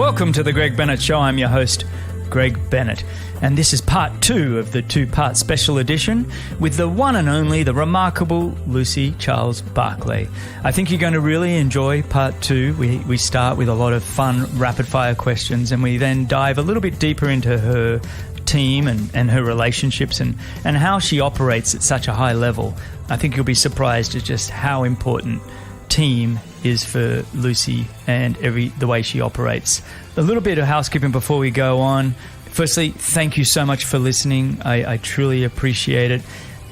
Welcome to the Greg Bennett Show. I'm your host, Greg Bennett. And this is part 2 of the 2-part special edition with the one and only, the remarkable Lucy Charles-Barclay. I think you're going to really enjoy part 2. We start with a lot of fun rapid-fire questions, and we then dive a little bit deeper into her team and her relationships and how she operates at such a high level. I think you'll be surprised at just how important team is for Lucy and the way she operates. A little bit of housekeeping before we go on. Firstly, thank you so much for listening. I truly appreciate it.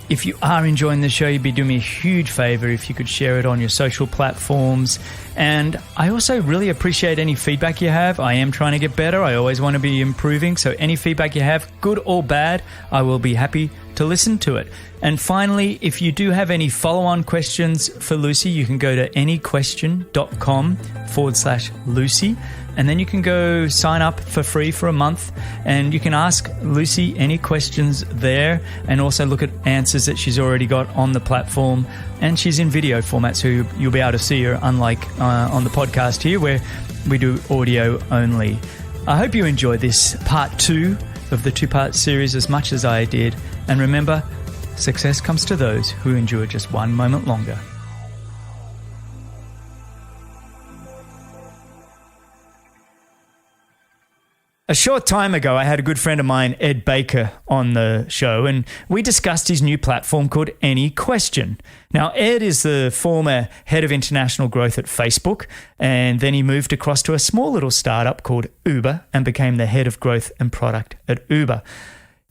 If you are enjoying the show, you'd be doing me a huge favor if you could share it on your social platforms. And I also really appreciate any feedback you have. I am trying to get better. I always want to be improving. So any feedback you have, good or bad, I will be happy to listen to it. And finally, if you do have any follow-on questions for Lucy, you can go to AnyQuestion.com/Lucy. And then you can go sign up for free for a month, and you can ask Lucy any questions there, and also look at answers that she's already got on the platform. And she's in video format, so you'll be able to see her, unlike on the podcast here where we do audio only. I hope you enjoyed this part 2 of the 2-part series as much as I did. And remember, success comes to those who endure just one moment longer. A short time ago, I had a good friend of mine, Ed Baker, on the show, and we discussed his new platform called AnyQuestion. Now, Ed is the former head of international growth at Facebook, and then he moved across to a small little startup called Uber and became the head of growth and product at Uber.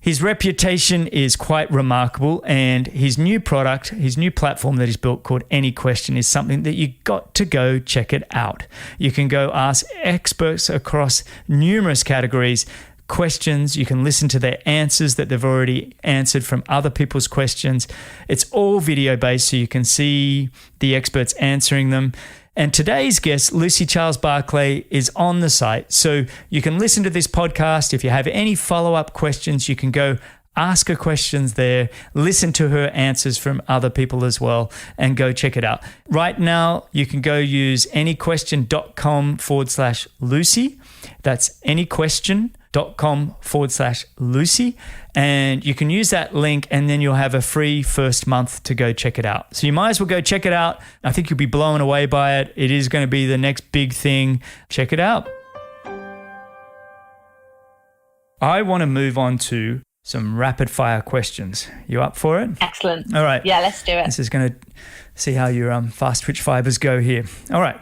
His reputation is quite remarkable, and his new product, his new platform that he's built called AnyQuestion is something that you got to go check it out. You can go ask experts across numerous categories questions. You can listen to their answers that they've already answered from other people's questions. It's all video based, so you can see the experts answering them. And today's guest, Lucy Charles-Barclay, is on the site. So you can listen to this podcast. If you have any follow-up questions, you can go ask her questions there, listen to her answers from other people as well, and go check it out. Right now, you can go use anyquestion.com/Lucy. That's anyquestion.com/Lucy. And you can use that link, and then you'll have a free first month to go check it out. So you might as well go check it out. I think you'll be blown away by it. It is going to be the next big thing. Check it out. I want to move on to some rapid fire questions. You up for it? Excellent. All right. Yeah, let's do it. This is going to see how your fast twitch fibers go here. All right.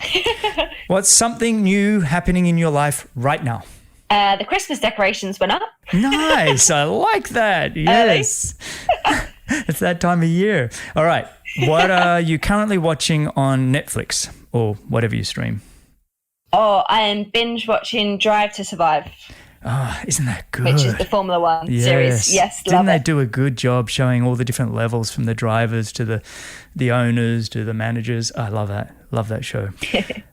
What's something new happening in your life right now? The Christmas decorations went up. Nice. I like that. Yes. It's that time of year. All right. What are you currently watching on Netflix or whatever you stream? Oh, I am binge watching Drive to Survive. Oh, isn't that good? Which is the Formula One series. Yes, Didn't love they it. do a good job showing all the different levels from the drivers to the owners to the managers? I love that. Love that show.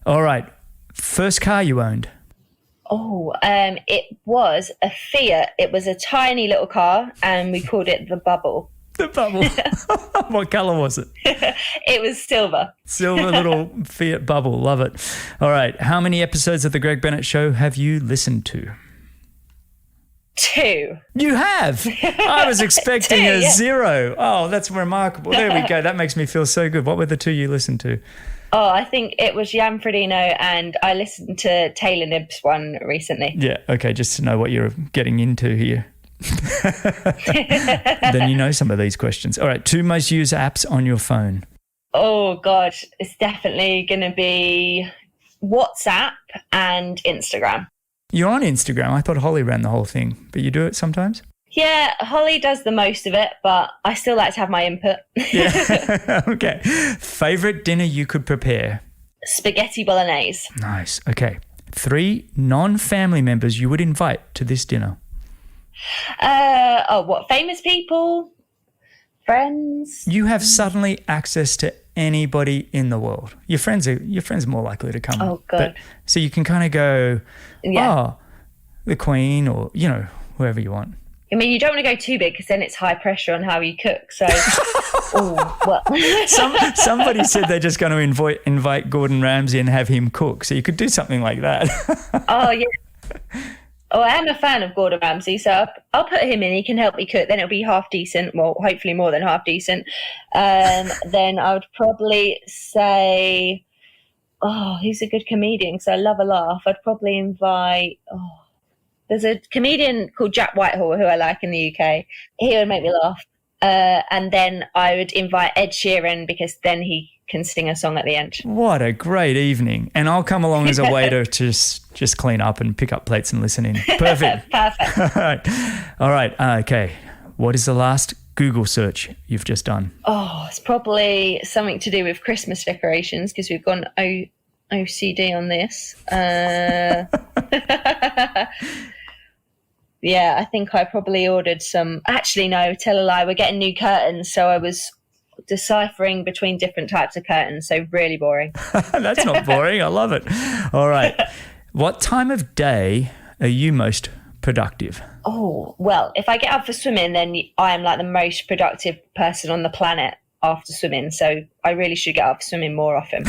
All right. First car you owned? Oh, it was a Fiat. It was a tiny little car, and we called it the Bubble. The Bubble. What colour was it? It was silver. Silver little Fiat Bubble. Love it. All right. How many episodes of The Greg Bennett Show have you listened to? 2. You have? I was expecting 2, a yeah. 0. Oh, that's remarkable. There we go. That makes me feel so good. What were the 2 you listened to? Oh, I think it was Jan Frodeno, and I listened to Taylor Nibb's one recently. Yeah. Okay. Just to know what you're getting into here. Then you know some of these questions. All right. 2 most used apps on your phone. Oh, God. It's definitely going to be WhatsApp and Instagram. You're on Instagram. I thought Holly ran the whole thing, but you do it sometimes? Yeah, Holly does the most of it, but I still like to have my input. Yeah. Okay. Favorite dinner you could prepare? Spaghetti bolognese. Nice. Okay. 3 non-family members you would invite to this dinner? What, famous people? Friends? You have suddenly access to anybody in the world. Your friends are more likely to come. Oh, God. But, so you can kind of go, Yeah. oh, the Queen or, whoever you want. I mean, you don't want to go too big because then it's high pressure on how you cook. So, Somebody said they're just going to invite Gordon Ramsay and have him cook. So you could do something like that. Oh, yeah. Oh, I am a fan of Gordon Ramsay, so I'll put him in. He can help me cook. Then it'll be half decent. Well, hopefully more than half decent. Then I would probably say, who's a good comedian? Because I love a laugh. I'd probably invite... there's a comedian called Jack Whitehall who I like in the UK. He would make me laugh. And then I would invite Ed Sheeran because then he can sing a song at the end. What a great evening. And I'll come along as a waiter to just clean up and pick up plates and listen in. Perfect. Perfect. All right. Okay. What is the last Google search you've just done? Oh, it's probably something to do with Christmas decorations because we've gone OCD on this. Yeah, I think I probably ordered some. Actually, no, tell a lie. We're getting new curtains. So I was deciphering between different types of curtains. So really boring. That's not boring. I love it. All right. What time of day are you most productive? Oh, well, if I get up for swimming, then I am like the most productive person on the planet after swimming. So I really should get up for swimming more often.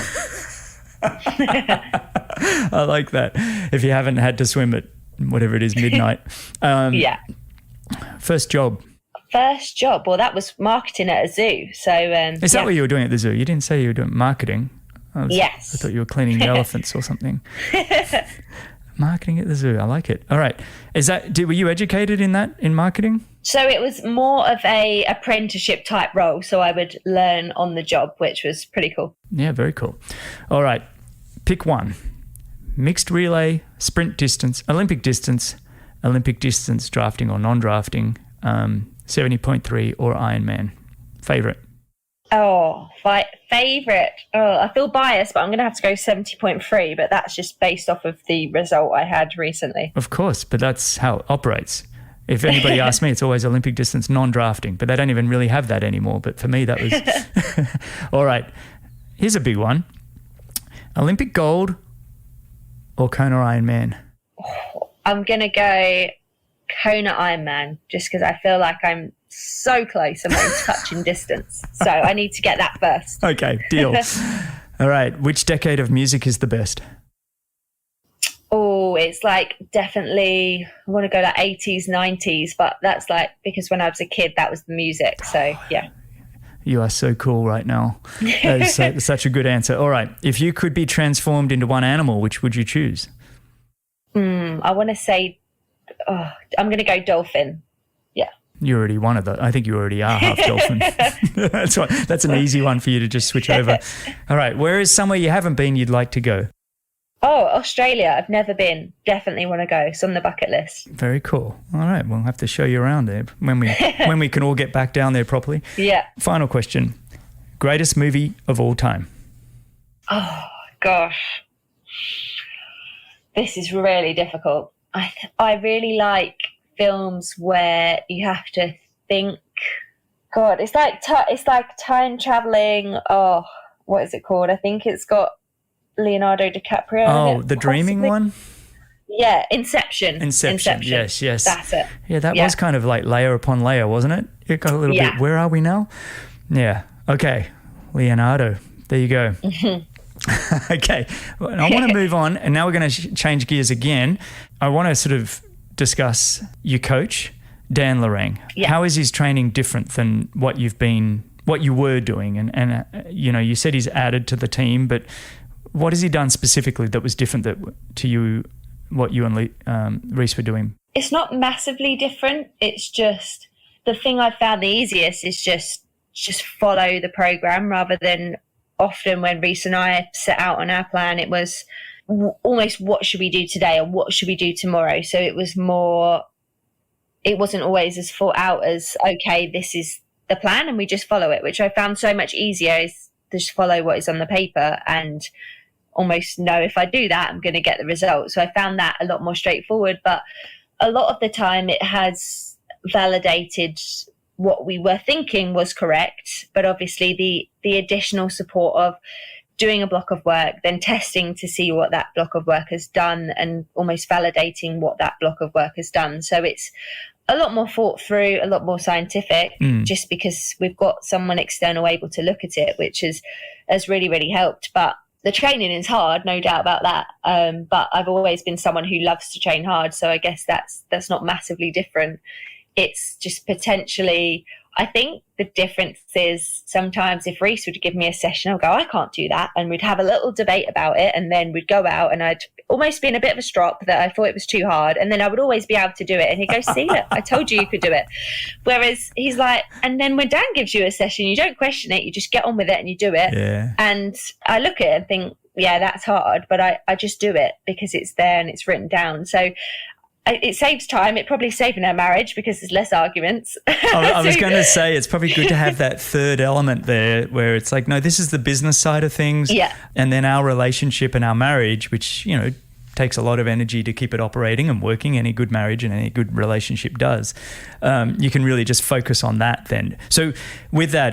I like that. If you haven't had to swim at whatever it is, midnight. Yeah. First job. Well, that was marketing at a zoo. So is that what you were doing at the zoo? You didn't say you were doing marketing. Yes. I thought you were cleaning the elephants or something. Marketing at the zoo. I like it. All right. Were you educated in marketing? So it was more of a apprenticeship type role. So I would learn on the job, which was pretty cool. Yeah, very cool. All right. Pick one. Mixed relay, sprint distance, Olympic distance drafting or non-drafting, 70.3 or Ironman. Favorite? Favorite. I feel biased, but I'm going to have to go 70.3, but that's just based off of the result I had recently. Of course, but that's how it operates. If anybody asks me, it's always Olympic distance non-drafting, but they don't even really have that anymore. But for me, that was... All right. Here's a big one. Olympic gold or Kona Ironman? I'm going to go Kona Ironman just because I feel like I'm so close. I'm in touching distance. So I need to get that first. Okay, deal. All right. Which decade of music is the best? Oh, it's like definitely, I want to go like 80s, 90s, but that's like because when I was a kid, that was the music. So yeah. You are so cool right now. That is such a good answer. All right. If you could be transformed into one animal, which would you choose? I want to say, I'm going to go dolphin. Yeah. You're already one of the, I think you already are half dolphin. That's an easy one for you to just switch over. All right. Where is somewhere you haven't been you'd like to go? Oh, Australia. I've never been. Definitely want to go. It's on the bucket list. Very cool. All right. We'll have to show you around there when we can all get back down there properly. Yeah. Final question. Greatest movie of all time? Oh, gosh. This is really difficult. I really like films where you have to think. God, it's like time traveling. Oh, what is it called? I think it's got Leonardo DiCaprio. Oh, the dreaming one? Yeah, Inception. Yes. That's it. Yeah, that was kind of like layer upon layer, wasn't it? It got a little bit, where are we now? Yeah. Okay. Leonardo. There you go. Okay. Well, I want to move on, and now we're going to change gears again. I want to sort of discuss your coach, Dan Lorang. Yeah. How is his training different than what you were doing? And you said he's added to the team, but what has he done specifically that was different to you, what you and Reese were doing? It's not massively different. It's just the thing I found the easiest is just follow the program rather than often when Reese and I set out on our plan, it was almost what should we do today or what should we do tomorrow? So it was more, it wasn't always as thought out as, okay, this is the plan and we just follow it, which I found so much easier is just follow what is on the paper and almost know if I do that, I'm going to get the result. So I found that a lot more straightforward, but a lot of the time it has validated what we were thinking was correct, but obviously the additional support of doing a block of work, then testing to see what that block of work has done and almost validating what that block of work has done. So it's a lot more thought through, a lot more scientific, just because we've got someone external able to look at it, which has really, really helped. But the training is hard, no doubt about that. But I've always been someone who loves to train hard. So I guess that's not massively different. It's just potentially, I think the difference is sometimes if Reese would give me a session, I'll go, I can't do that. And we'd have a little debate about it. And then we'd go out and I'd almost be in a bit of a strop that I thought it was too hard. And then I would always be able to do it. And he'd go, see, look, I told you could do it. Whereas he's like, and then when Dan gives you a session, you don't question it. You just get on with it and you do it. Yeah. And I look at it and think, yeah, that's hard. But I just do it because it's there and it's written down. So it saves time. It probably saving our marriage because there's less arguments. I was going to say it's probably good to have that third element there where it's like, no, this is the business side of things. Yeah. And then our relationship and our marriage, which, you know, takes a lot of energy to keep it operating and working. Any good marriage and any good relationship does. You can really just focus on that then. So with that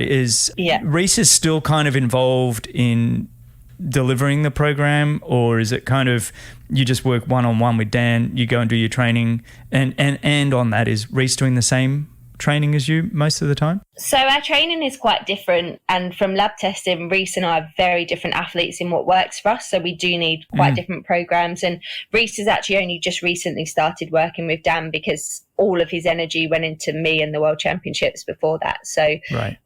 Reese is still kind of involved in delivering the program, or is it kind of you just work one-on-one with Dan, you go and do your training, and on that, is Reese doing the same training as you most of the time? So our training is quite different, and from lab testing, Reese and I are very different athletes in what works for us, so we do need quite different programs. And Reese has actually only just recently started working with Dan because all of his energy went into me and the World Championships before that. So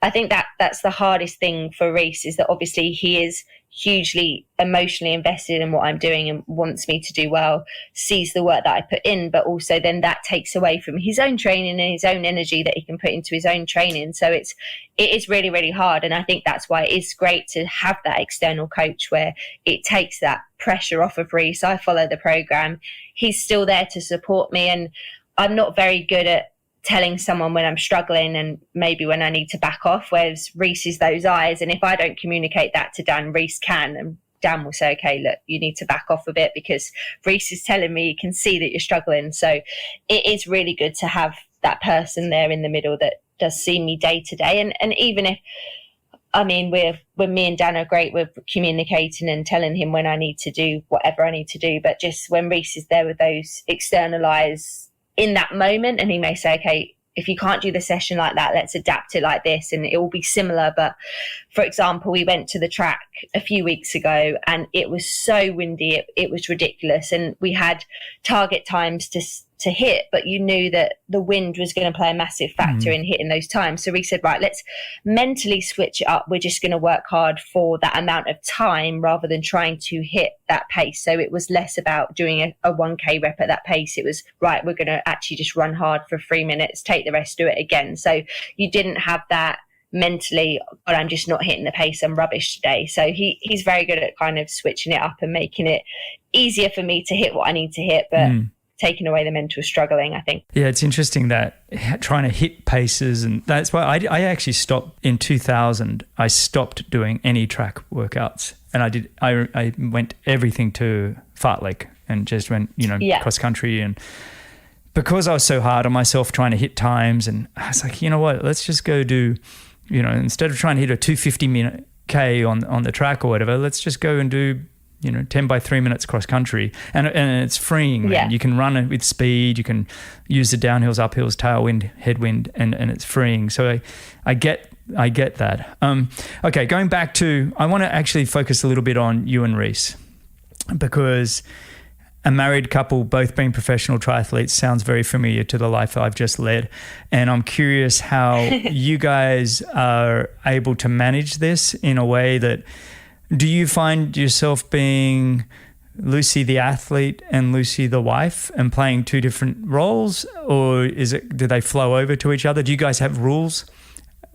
I think that's the hardest thing for Reese, is that obviously he is hugely emotionally invested in what I'm doing and wants me to do well, sees the work that I put in, but also then that takes away from his own training and his own energy that he can put into his own training. So it is really, really hard. And I think that's why it is great to have that external coach where it takes that pressure off of Reese. I follow the program. He's still there to support me. And I'm not very good at telling someone when I'm struggling and maybe when I need to back off, whereas Reese is those eyes. And if I don't communicate that to Dan, Reese can, and Dan will say, okay, look, you need to back off a bit because Reese is telling me, you can see that you're struggling. So it is really good to have that person there in the middle that does see me day to day. And even if, I mean, when me and Dan are great with communicating and telling him when I need to do whatever I need to do, but just when Reese is there with those external eyes in that moment, and he may say, okay, if you can't do the session like that, let's adapt it like this, and it will be similar. But for example, we went to the track a few weeks ago and it was so windy, it was ridiculous, and we had target times to hit, but you knew that the wind was going to play a massive factor in hitting those times. So we said, right, let's mentally switch it up. We're just going to work hard for that amount of time rather than trying to hit that pace. So it was less about doing a 1K rep at that pace. It was, right, we're going to actually just run hard for 3 minutes, take the rest, do it again. So you didn't have that mentally, but I'm just not hitting the pace, I'm rubbish today. So he's very good at kind of switching it up and making it easier for me to hit what I need to hit, but taking away the mental struggling, I think. Yeah, it's interesting that trying to hit paces, and that's why I actually stopped in 2000. I stopped doing any track workouts, and I went everything to fartlek and just went, cross country. And because I was so hard on myself trying to hit times, and I was like, you know what, let's just go do, instead of trying to hit a 250-minute K on the track or whatever, let's just go and do 10 by 3 minutes cross country, and it's freeing. Man. You can run it with speed. You can use the downhills, uphills, tailwind, headwind, and it's freeing. So I get that. Okay, going back to, I want to actually focus a little bit on you and Reese, because a married couple, both being professional triathletes, sounds very familiar to the life I've just led. And I'm curious how you guys are able to manage this in a way that, do you find yourself being Lucy the athlete and Lucy the wife and playing two different roles, or do they flow over to each other? Do you guys have rules?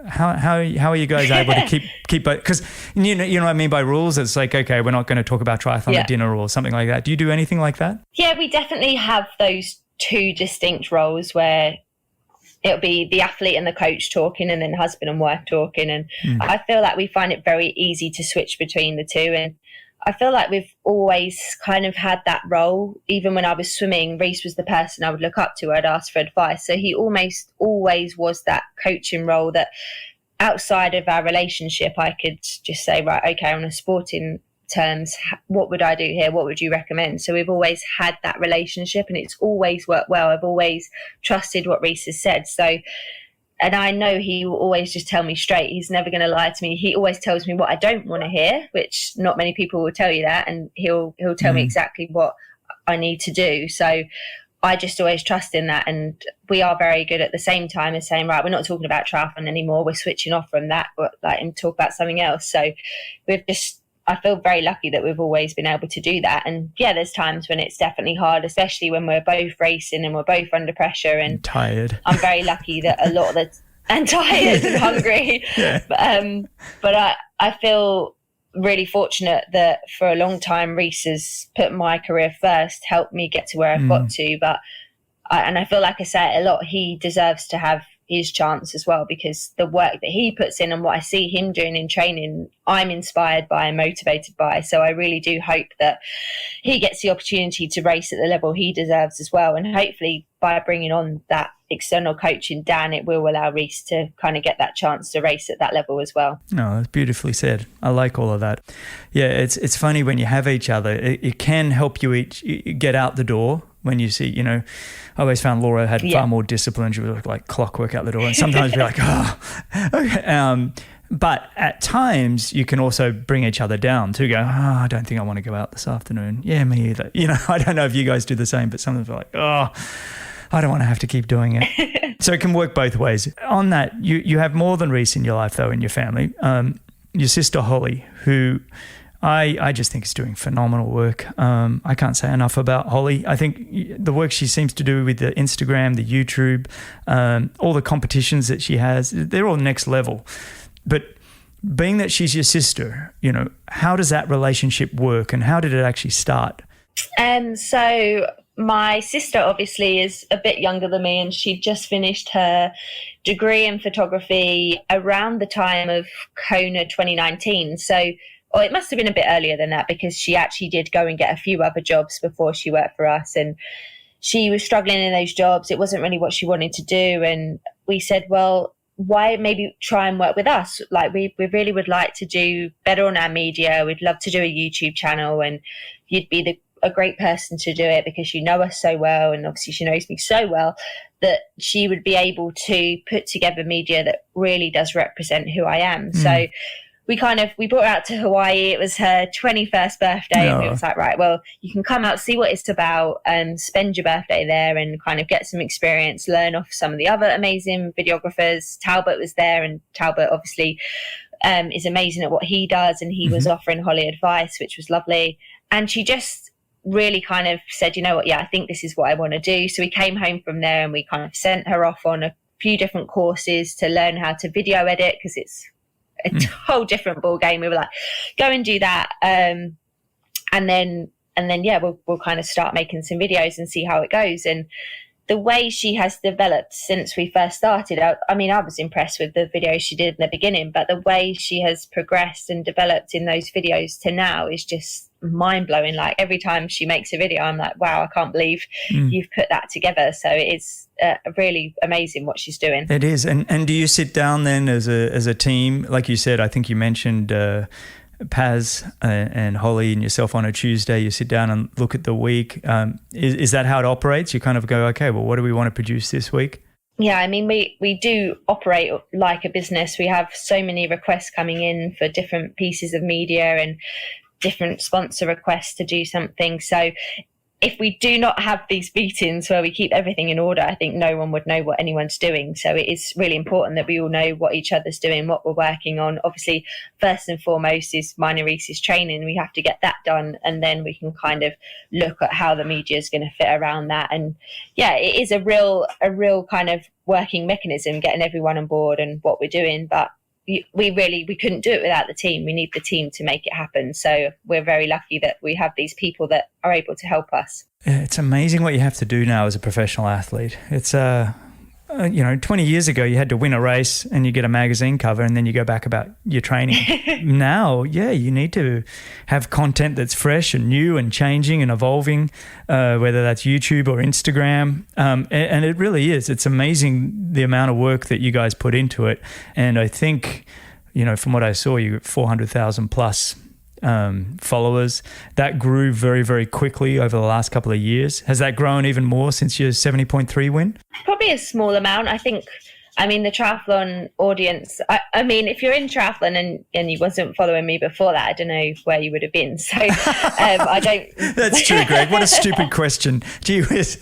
How are you guys able to keep because you know what I mean by rules? It's like, okay, we're not going to talk about triathlon at dinner or something like that. Do you do anything like that? Yeah, we definitely have those two distinct roles where it'll be the athlete and the coach talking, and then husband and wife talking. And I feel like we find it very easy to switch between the two. And I feel like we've always kind of had that role. Even when I was swimming, Reese was the person I would look up to. I'd ask for advice. So he almost always was that coaching role that outside of our relationship, I could just say, right, okay, on a sporting terms, what would I do here? What would you recommend? So we've always had that relationship, and it's always worked well. I've always trusted what Reese has said. So, and I know he will always just tell me straight. He's never going to lie to me. He always tells me what I don't want to hear, which not many people will tell you that. And he'll tell me exactly what I need to do. So I just always trust in that. And we are very good at the same time as saying, right, we're not talking about triathlon anymore. We're switching off from that, and talk about something else. So I feel very lucky that we've always been able to do that. And yeah, there's times when it's definitely hard, especially when we're both racing and we're both under pressure and tired. I'm very lucky that a lot of the and tired and hungry. Yeah. But I feel really fortunate that for a long time Reese has put my career first, helped me get to where I've got to. But I feel like I say it a lot, he deserves to have his chance as well, because the work that he puts in and what I see him doing in training, I'm inspired by and motivated by. So I really do hope that he gets the opportunity to race at the level he deserves as well. And hopefully by bringing on that external coach in Dan, it will allow Reese to kind of get that chance to race at that level as well. No, that's beautifully said. I like all of that. Yeah, it's funny when you have each other, it can help you each get out the door. When you see, I always found Laura had far more discipline. She would like clockwork out the door, and sometimes be like, okay. But at times you can also bring each other down to go, I don't think I want to go out this afternoon. Yeah, me either. I don't know if you guys do the same, but sometimes like, I don't want to have to keep doing it. So it can work both ways. On that, you have more than Reese in your life, though, in your family. Your sister Holly, who I just think is doing phenomenal work. I can't say enough about Holly. I think the work she seems to do with the Instagram, the YouTube, all the competitions that she has, they're all next level. But being that she's your sister, how does that relationship work and how did it actually start? So my sister obviously is a bit younger than me, and she just finished her degree in photography around the time of Kona 2019. So it must have been a bit earlier than that, because she actually did go and get a few other jobs before she worked for us. And she was struggling in those jobs. It wasn't really what she wanted to do. And we said, well, why maybe try and work with us? Like we really would like to do better on our media. We'd love to do a YouTube channel, and you'd be a great person to do it because you know us so well. And obviously she knows me so well that she would be able to put together media that really does represent who I am. So we brought her out to Hawaii. It was her 21st birthday. And we was like, right, well, you can come out, see what it's about, and spend your birthday there and kind of get some experience, learn off some of the other amazing videographers. Talbot was there, and Talbot obviously is amazing at what he does. And he was offering Holly advice, which was lovely. And she just really kind of said, you know what, yeah, I think this is what I want to do. So we came home from there and we kind of sent her off on a few different courses to learn how to video edit, because it's a whole different ball game. We were like, go and do that, and then we'll kind of start making some videos and see how it goes. And the way she has developed since we first started, I was impressed with the videos she did in the beginning, but the way she has progressed and developed in those videos to now is just mind-blowing. Like every time she makes a video, I'm like, wow, I can't believe you've put that together. So it's really amazing what she's doing. It is. And do you sit down then as a team? Like you said, I think you mentioned Paz and Holly and yourself on a Tuesday, you sit down and look at the week. Is that how it operates? You kind of go, okay, well, what do we want to produce this week? Yeah, I mean, we do operate like a business. We have so many requests coming in for different pieces of media and different sponsor requests to do something. So if we do not have these meetings where we keep everything in order, I think no one would know what anyone's doing. So it is really important that we all know what each other's doing, what we're working on. Obviously, first and foremost is mine and Reese's training. We have to get that done, and then we can kind of look at how the media is going to fit around that. And yeah, it is a real kind of working mechanism, getting everyone on board and what we're doing. But we couldn't do it without the team. We need the team to make it happen. So we're very lucky that we have these people that are able to help us. It's amazing what you have to do now as a professional athlete. It's 20 years ago you had to win a race and you get a magazine cover and then you go back about your training. Now, you need to have content that's fresh and new and changing and evolving, whether that's YouTube or Instagram. And it really is. It's amazing the amount of work that you guys put into it. And I think, from what I saw, you got 400,000 plus followers. That grew very, very quickly over the last couple of years. Has that grown even more since your 70.3 win? Probably a small amount. I think, the triathlon audience, I mean, if you're in triathlon and you wasn't following me before that, I don't know where you would have been. So I don't. That's true, Greg. What a stupid question. Gee whiz.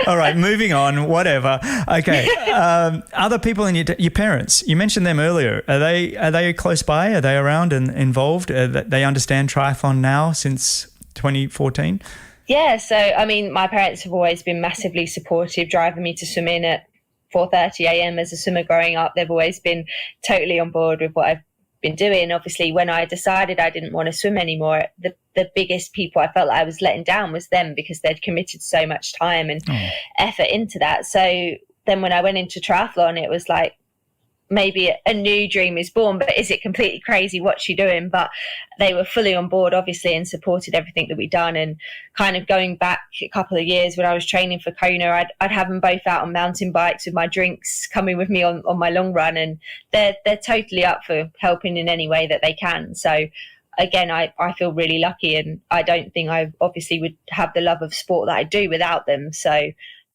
All right, moving on, whatever. Okay. Other people in your parents, you mentioned them earlier. Are they close by? Are they around and involved? They understand triathlon now since 2014? Yeah, so my parents have always been massively supportive, driving me to swim in at 4:30 a.m. as a swimmer growing up. They've always been totally on board with what I've been doing. Obviously, when I decided I didn't want to swim anymore, the biggest people I felt like I was letting down was them, because they'd committed so much time and effort into that. So then when I went into triathlon, it was like, maybe a new dream is born, but is it completely crazy? What's she doing? But they were fully on board, obviously, and supported everything that we'd done. And kind of going back a couple of years when I was training for Kona, I'd have them both out on mountain bikes with my drinks, coming with me on my long run. And they're totally up for helping in any way that they can. So again, I feel really lucky, and I don't think I obviously would have the love of sport that I do without them. So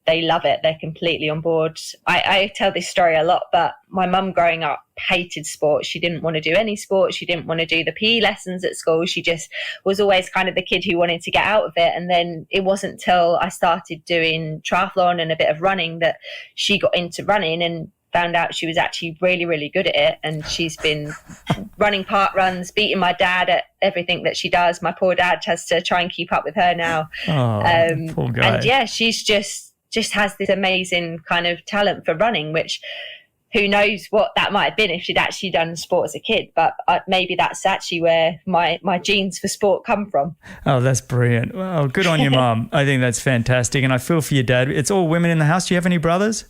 they love it. They're completely on board. I tell this story a lot, but my mum growing up hated sport. She didn't want to do any sport. She didn't want to do the PE lessons at school. She just was always kind of the kid who wanted to get out of it. And then it wasn't till I started doing triathlon and a bit of running that she got into running and found out she was actually really, really good at it. And she's been running park runs, beating my dad at everything that she does. My poor dad has to try and keep up with her now. Poor guy. And yeah, she's just has this amazing kind of talent for running, which who knows what that might have been if she'd actually done sport as a kid. But maybe that's actually where my genes for sport come from. Oh, that's brilliant. Well, good on your mum. I think that's fantastic. And I feel for your dad. It's all women in the house. Do you have any brothers?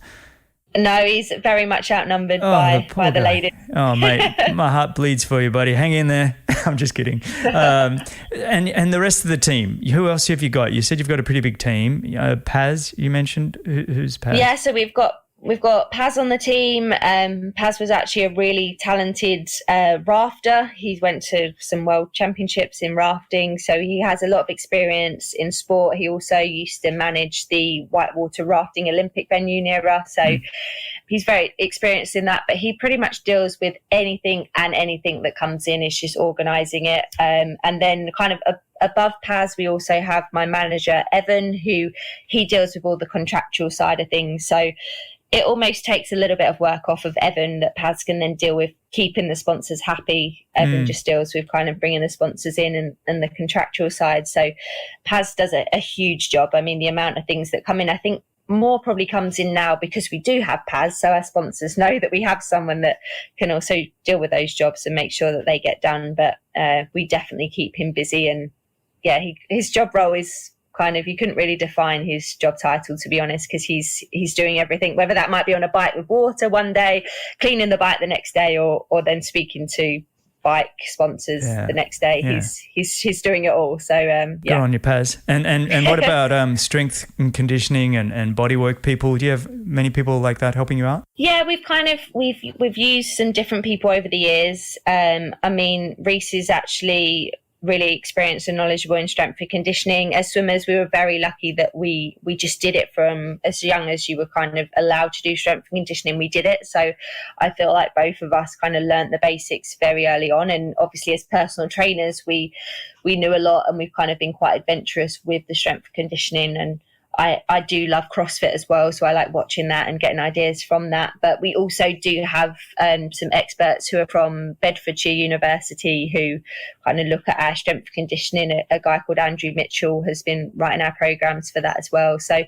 No, he's very much outnumbered by the ladies. Oh, mate, my heart bleeds for you, buddy. Hang in there. I'm just kidding. And the rest of the team, who else have you got? You said you've got a pretty big team. Paz, you mentioned. Who's Paz? Yeah, so we've got Paz on the team. Paz was actually a really talented rafter. He went to some world championships in rafting, so he has a lot of experience in sport. He also used to manage the whitewater rafting Olympic venue near us, so he's very experienced in that. But he pretty much deals with anything that comes in. It's just organising it. And then kind of above Paz, we also have my manager, Evan, who he deals with all the contractual side of things. So it almost takes a little bit of work off of Evan that Paz can then deal with keeping the sponsors happy. Evan just deals with kind of bringing the sponsors in and the contractual side. So Paz does a huge job. I mean, the amount of things that come in, I think more probably comes in now because we do have Paz. So our sponsors know that we have someone that can also deal with those jobs and make sure that they get done. But we definitely keep him busy. And yeah, his job role is kind of, you couldn't really define his job title, to be honest, because he's doing everything, whether that might be on a bike with water one day, cleaning the bike the next day, or then speaking to bike sponsors the next day. Yeah. He's doing it all. So Good on you, Paz. And what about strength and conditioning and bodywork people? Do you have many people like that helping you out? Yeah, we've used some different people over the years. I mean, Reese is actually really experienced and knowledgeable in strength and conditioning. As swimmers, we were very lucky that we just did it from as young as you were kind of allowed to do strength and conditioning. We did it. So I feel like both of us kind of learnt the basics very early on. And obviously as personal trainers, we knew a lot, and we've kind of been quite adventurous with the strength and conditioning. And I do love CrossFit as well, so I like watching that and getting ideas from that. But we also do have some experts who are from Bedfordshire University who kind of look at our strength and conditioning. A guy called Andrew Mitchell has been writing our programs for that as well. So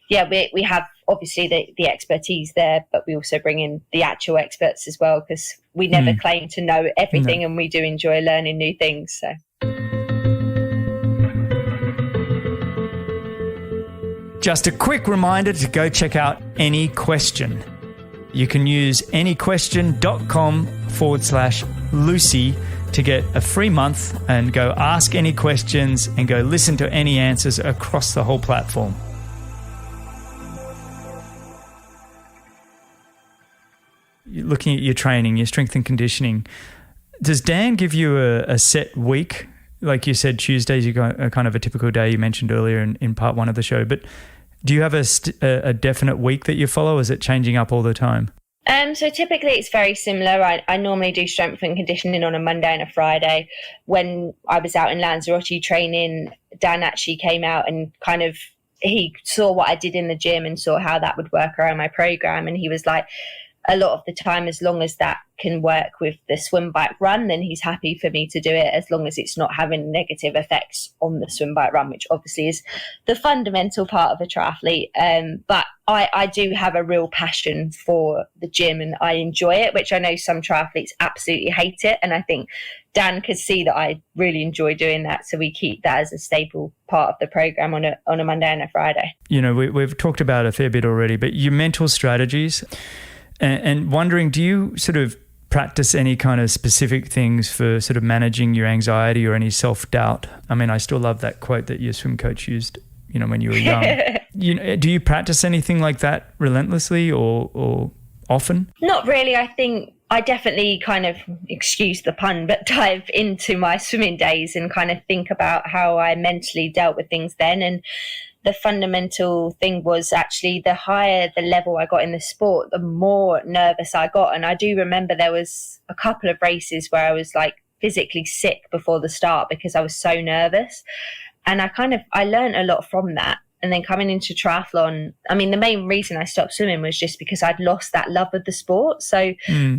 yeah, we have obviously the expertise there, but we also bring in the actual experts as well, because we never claim to know everything, and we do enjoy learning new things. So. Just a quick reminder to go check out AnyQuestion. You can use AnyQuestion.com/Lucy to get a free month and go ask any questions and go listen to any answers across the whole platform. You're looking at your training, your strength and conditioning, Does Dan give you a set week? Like you said, Tuesdays are kind of a typical day you mentioned earlier in part one of the show. But do you have a definite week that you follow? Or is it changing up all the time? So typically it's very similar. I normally do strength and conditioning on a Monday and a Friday. When I was out in Lanzarote training, Dan actually came out and he saw what I did in the gym and saw how that would work around my program. And he was like, a lot of the time, as long as that can work with the swim, bike, run, then he's happy for me to do it, as long as it's not having negative effects on the swim, bike, run, which obviously is the fundamental part of a triathlete. But I do have a real passion for the gym and I enjoy it, which I know some triathletes absolutely hate it. And I think Dan could see that I really enjoy doing that. So we keep that as a staple part of the program on a Monday and a Friday. You know, we've talked about a fair bit already, but your mental strategies, and wondering, do you sort of practice any kind of specific things for sort of managing your anxiety or any self-doubt? I mean, I still love that quote that your swim coach used, you know, when you were young. Do you practice anything like that relentlessly or often? Not really. I think I definitely kind of, excuse the pun, but dive into my swimming days and kind of think about how I mentally dealt with things then. And the fundamental thing was actually the higher the level I got in the sport, the more nervous I got. And I do remember there was a couple of races where I was like physically sick before the start because I was so nervous. And I learned a lot from that. And then coming into triathlon, I mean, the main reason I stopped swimming was just because I'd lost that love of the sport. So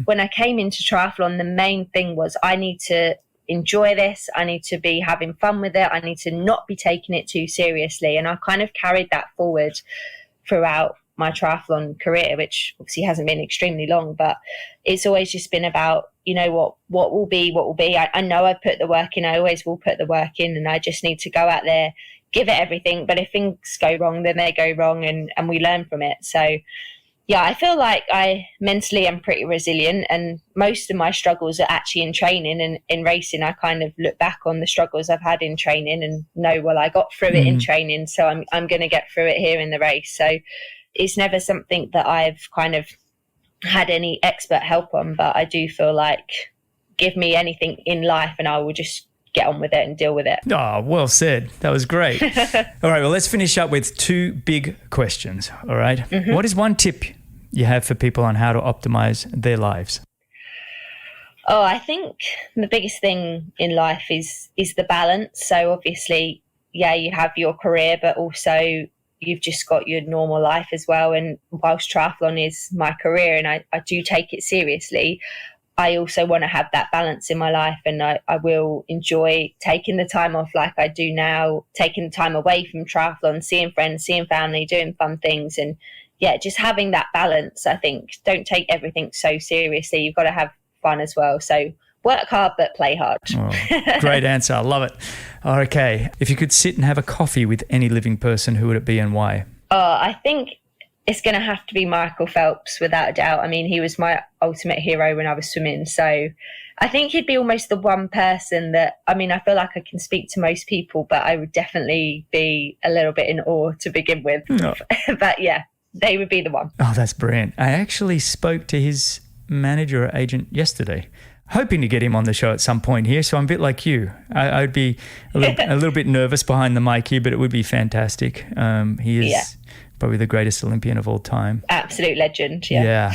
when I came into triathlon, the main thing was I need to enjoy this. I need to be having fun with it. I need to not be taking it too seriously. And I kind of carried that forward throughout my triathlon career, which obviously hasn't been extremely long, but it's always just been about, you know, what will be. I know I put the work in. I always will put the work in, and I just need to go out there, give it everything. But if things go wrong, then they go wrong, and we learn from it. So yeah, I feel like I mentally am pretty resilient, and most of my struggles are actually in training and in racing. I kind of look back on the struggles I've had in training and know, well, I got through it in training, so I'm going to get through it here in the race. So it's never something that I've kind of had any expert help on, but I do feel like give me anything in life and I will just get on with it and deal with it. Oh, well said. That was great. All right, well, let's finish up with two big questions. All right. What is one tip you have for people on how to optimize their lives? Oh, I think the biggest thing in life is the balance. So obviously, yeah, you have your career, but also you've just got your normal life as well. And whilst triathlon is my career and I do take it seriously, I also want to have that balance in my life, and I will enjoy taking the time off like I do now, taking the time away from triathlon, seeing friends, seeing family, doing fun things. And yeah, just having that balance. I think don't take everything so seriously. You've got to have fun as well. So work hard, but play hard. Oh, great answer. I love it. Okay. If you could sit and have a coffee with any living person, who would it be and why? I think it's going to have to be Michael Phelps, without a doubt. I mean, he was my ultimate hero when I was swimming. So I think he'd be almost the one person that, I mean, I feel like I can speak to most people, but I would definitely be a little bit in awe to begin with. Oh. But yeah, they would be the one. Oh, that's brilliant. I actually spoke to his manager or agent yesterday, hoping to get him on the show at some point here. So I'm a bit like you. I'd be a little bit nervous behind the mic here, but it would be fantastic. He is probably the greatest Olympian of all time. Absolute legend. Yeah.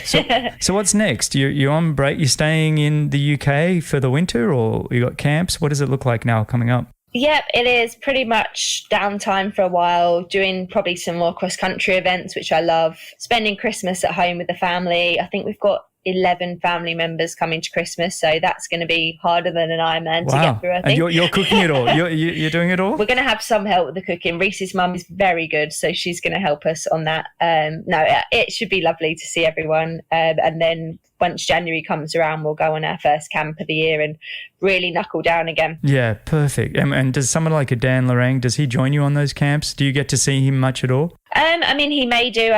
So what's next? You're on break. You're staying in the UK for the winter, or you got camps? What does it look like now coming up? Yep, it is pretty much downtime for a while, doing probably some more cross-country events, which I love. Spending Christmas at home with the family. I think we've got 11 family members coming to Christmas, so that's going to be harder than an Ironman to get through, I think. And you're cooking it all? You're doing it all? We're going to have some help with the cooking. Reese's mum is very good, so she's going to help us on that. No, it should be lovely to see everyone. And then once January comes around, we'll go on our first camp of the year and really knuckle down again. Yeah, perfect. And does someone like a Dan Lorang, does he join you on those camps? Do you get to see him much at all? I mean, he may do.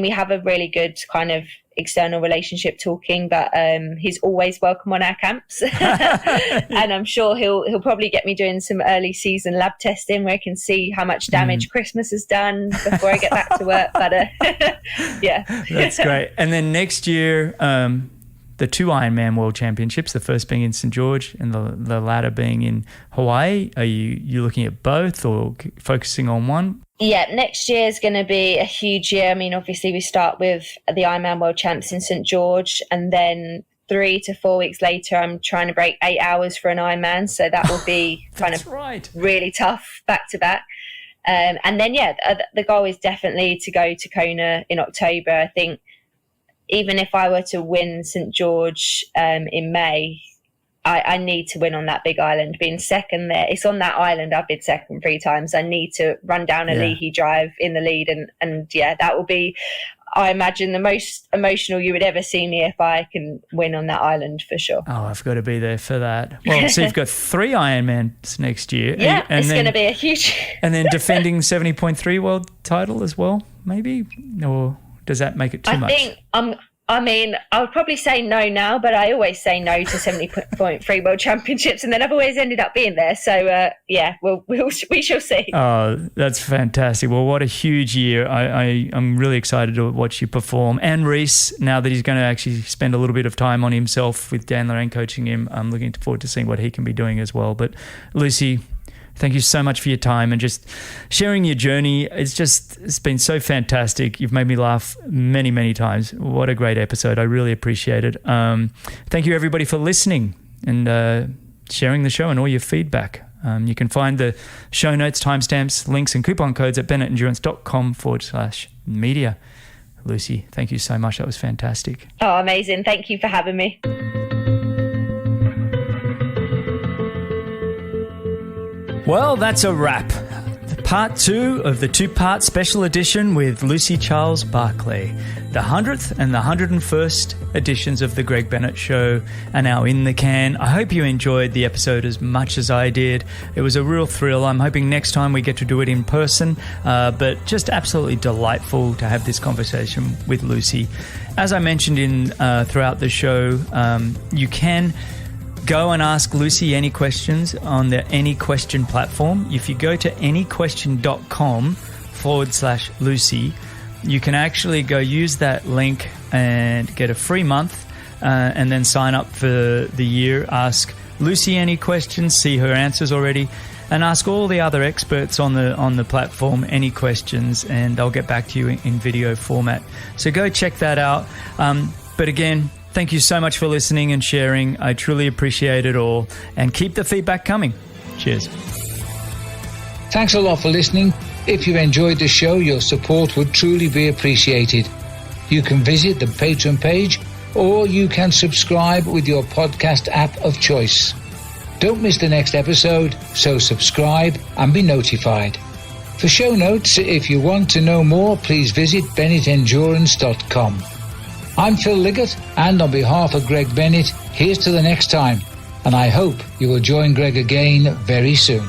We have a really good kind of external relationship talking, but he's always welcome on our camps. And I'm sure he'll probably get me doing some early season lab testing where I can see how much damage Christmas has done before I get back to work. But yeah. That's great. And then next year, the 2 Ironman World Championships, the first being in St. George and the latter being in Hawaii. Are you looking at both or focusing on one? Yeah, next year is going to be a huge year. I mean, obviously we start with the Ironman World Champs in St. George, and then 3 to 4 weeks later, I'm trying to break 8 hours for an Ironman. So that will be kind of really tough back to back. And then, the goal is definitely to go to Kona in October. I think even if I were to win St. George in May, I need to win on that big island. Being second there, it's on that island. I've been second 3 times. I need to run down a Leahy Drive in the lead. And that will be, I imagine, the most emotional you would ever see me if I can win on that island for sure. Oh, I've got to be there for that. Well, so you've got 3 Ironmans next year. Yeah, and it's going to be a huge... And then defending 70.3 world title as well, maybe? Or does that make it too much? I would probably say no now, but I always say no to 70.3 World Championships, and then I've always ended up being there. So, we shall see. Oh, that's fantastic. Well, what a huge year. I'm really excited to watch you perform. And Reese, now that he's going to actually spend a little bit of time on himself with Dan Lorraine coaching him, I'm looking forward to seeing what he can be doing as well. But Lucy, thank you so much for your time and just sharing your journey. It's been so fantastic. You've made me laugh many, many times. What a great episode. I really appreciate it. Thank you, everybody, for listening and sharing the show and all your feedback. You can find the show notes, timestamps, links, and coupon codes at bennettendurance.com/media. Lucy, thank you so much. That was fantastic. Oh, amazing. Thank you for having me. Well, that's a wrap. Part 2 of the 2-part special edition with Lucy Charles-Barclay. The 100th and the 101st editions of The Greg Bennett Show are now in the can. I hope you enjoyed the episode as much as I did. It was a real thrill. I'm hoping next time we get to do it in person, but just absolutely delightful to have this conversation with Lucy. As I mentioned throughout the show, you can go and ask Lucy any questions on the AnyQuestion platform. If you go to anyquestion.com/Lucy, you can actually go use that link and get a free month and then sign up for the year. Ask Lucy any questions, see her answers already, and ask all the other experts on the platform any questions, and they'll get back to you in video format. So go check that out. But again, thank you so much for listening and sharing. I truly appreciate it all. And keep the feedback coming. Cheers. Thanks a lot for listening. If you enjoyed the show, your support would truly be appreciated. You can visit the Patreon page, or you can subscribe with your podcast app of choice. Don't miss the next episode, so subscribe and be notified. For show notes, if you want to know more, please visit bennettendurance.com. I'm Phil Liggett, and on behalf of Greg Bennett, here's to the next time, and I hope you will join Greg again very soon.